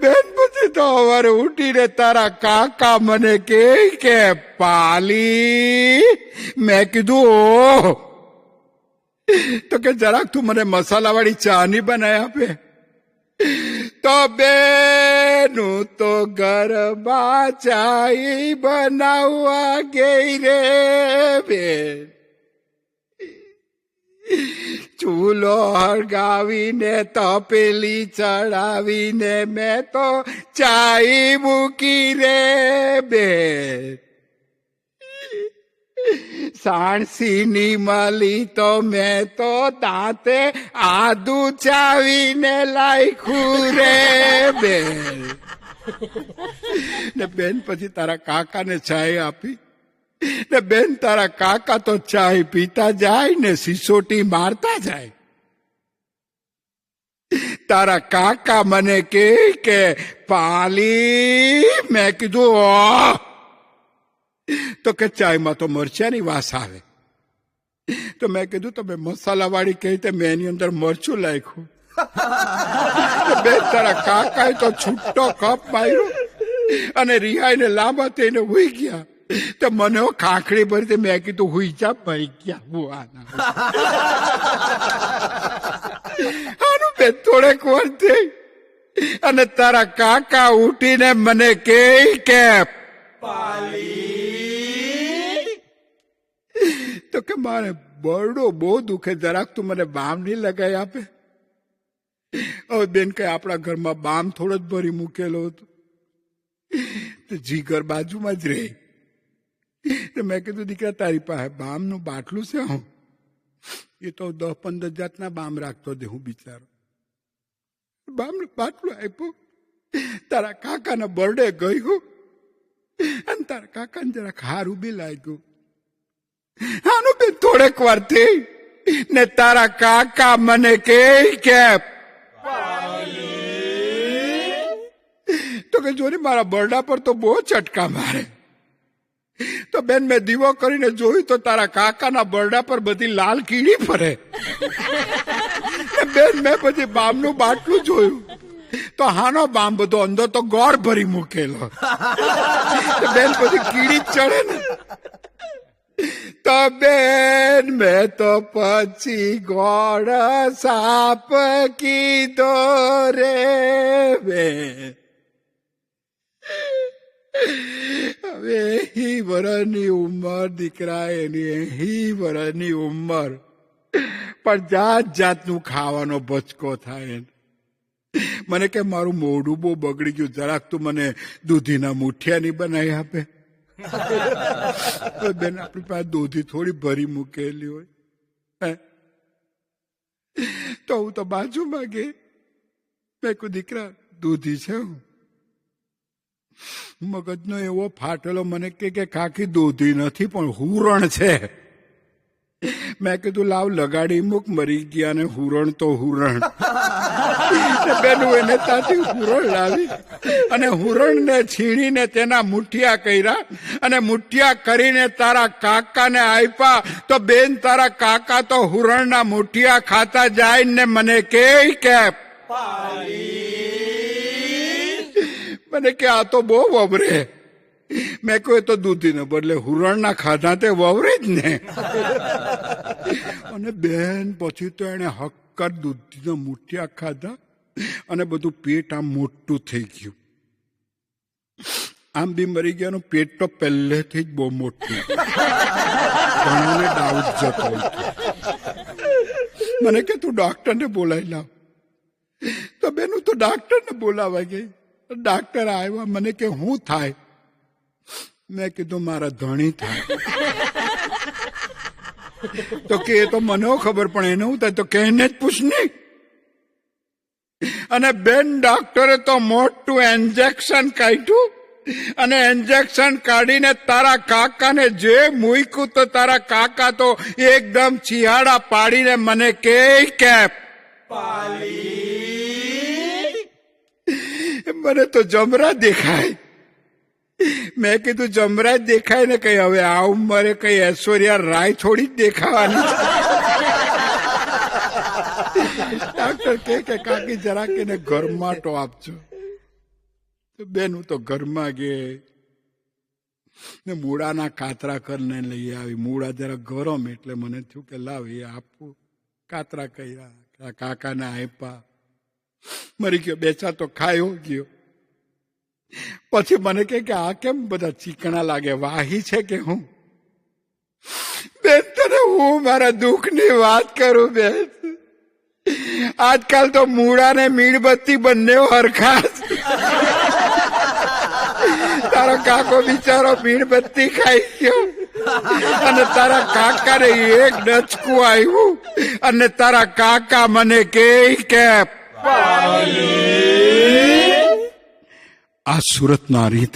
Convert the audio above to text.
બેન પછી તો સવારે ઉઠીને તારા કાકા મને કે પાલી. મેં કીધું ઓ, તો કે જરાક તું મને મસાલાવાળી ચા ની બનાવી આપે. તો બેનું તો ઘરમાં ચાય બનાવવા ગઈ રે બેન. ચૂલો હળગાવીને તપેલી ચડાવીને મેં તો ચાય મૂકી રે બેન. સાણસીની મળી તો મેં તો દાંતે આદુ ચાવીને લાખ્યું રે બેન. ને બેન પછી તારા કાકાને ચાય આપી. ને બેન તારા કાકા તો ચાય પીતા જાય ને સિસોટી મારતા જાય. તારા કાકા મને કે પાલી. મેં કીધું ઓ, તો કે ચાયમાં તો મરચાની વાસ આવે. તો મેં કીધું તમે મસાલાવાળી કહી તે મેં એની અંદર મરચું નાખ્યું. બેન તારા કાકાએ તો છૂટો કપ માર્યો અને રિહાઈને લાંબા થઈને હુઈ ગયા. તો મને ખાખડી ભરી. મેં કીધું હુઈ જા ભાઈ ગયા બુઆના. આનું બેન થોડેક વાર થઈ અને તારા કાકા ઉઠીને મને કે તો કે મારે બરડો બહુ દુખે, જરાક તું મને બામ નહીં લગાવી આપે. હવે બેન કઈ આપણા ઘરમાં બામ થોડો જ ભરી મૂકેલો હતો. તો જીગર બાજુમાં જ રહે. મેં કીધું દીકરા તારી પાસે બામનું બાટલું છે? હું એ તો 10-15 જાતના બામ રાખતો દે હું બિચારો. બામનું બાટલું આપ્યું. તારા કાકાના બર્થડે ગયું અને તારા કાકાને જરાક હારું બી લાગ્યું. આનું બેન થોડેક વાર થઈ ને તારા કાકા મને કે તો કે જોરી મારા બરડા પર તો બહુ ચટકા મારે. તો બેન મેં દીવો કરીને જોયું તો તારા કાકાના બરડા પર બધી લાલ કીડી ફરે. બેન મેં પછી બામનું બાટલું જોયું તો હાનો બામ બધો અંદર તો ગોળ ભરી મૂકેલો. બેન પછી કીડી ચડે ને. તો બેન મેં તો પછી ગોળ સાપ કીધો રે બેન. હવે 80 વર્ષની ઉંમર દીકરા, એની 80 વર્ષની ઉંમર, પણ જાત જાતનું ખાવાનો બચકો થાય. મને કે મારું મોઢું બહુ બગડી ગયું, જરાક તું મને દૂધીના મુઠિયા નહીં બનાવી આપે. બેન આપણી પાસે દૂધી થોડી ભરી મૂકેલી હોય. તો હું તો બાજુમાં ગઈ. મેં કહ્યું દીકરા દૂધી છે? મગજનો એવો ફાટેલો મને કે કાકી દૂધી નથી પણ હુરણ છે. મેં કીધું લાવ લગાડી મૂક, મરી ગયા ને હુરણ તો હુરણ. બેન એને ત્યાંથી હુરણ લાવી અને હુરણને છીણીને તેના મુઠિયા કર્યા અને મુઠિયા કરીને તારા કાકાને આપ્યા. તો બેન તારા કાકા તો હુરણના મુઠિયા ખાતા જાય ને મને કે મને કે આ તો બહુ વવરે. મેં કહ્યું તો દૂધીને બદલે હુરણના ખાધા તે વવરે જ ને. અને બેન પછી તો એને હક્કર દૂધીના મુઠિયા ખાધા અને બધું પેટ આમ મોટું થઈ ગયું. આમ બી મરી ગયાનું પેટ તો પહેલેથી જ બહુ મોટું. ઘણાને ડાઉટ જતો. મને કે તું ડોક્ટરને બોલાવી લાવ. તો બેન હું તો ડોક્ટરને બોલાવા ગઈ. ડાક્ટર આવ્યા. મને કે હું થાય? મેં કીધું મારા ધણી થાય. તો કે એ તો મને ખબર પણ એને હું થાય? તો કે એને જ પૂછ નહીં. અને બેન ડોક્ટરે તો મોટું ઇન્જેક્શન કાઢ્યું અને ઇન્જેક્શન કાઢીને તારા કાકાને જે મૂક્યું તો તારા કાકા તો એકદમ ચિહાડા પાડીને મને કે મને તો જમરા દેખાય. મેં કીધું જમરા જ દેખાય ને કઈ હવે આ ઉંમરે કઈ ઐશ્વર્યા રાય થોડી જ દેખાવાની. ડોક્ટર કે કાકી જરાક એને ગરમાટો આપજો. તો બેન હું તો ઘરમાં ગઈ ને મૂળાના કાતરા કરીને લઈ આવી. મૂળા જરા ગરમ એટલે મને થયું કે લાવ એ આપવું. કાતરા કર્યા, કાકાને આપ્યા, મરી ગયો. બેચા તો ખાયો ગયો. પછી મને કે આ કેમ બધા ચીકણા લાગે, વાહી છે કે હું? બેન તને હું મારા દુઃખની વાત કરું બેન. આજકાલ તો મૂળા ને મીણબત્તી બંને હરખા. તારો કાકો બિચારો મીણબત્તી ખાઈ ગયો અને તારા કાકાને એક ડચકું આવ્યું અને તારા કાકા મને કે આ સુરતના રીત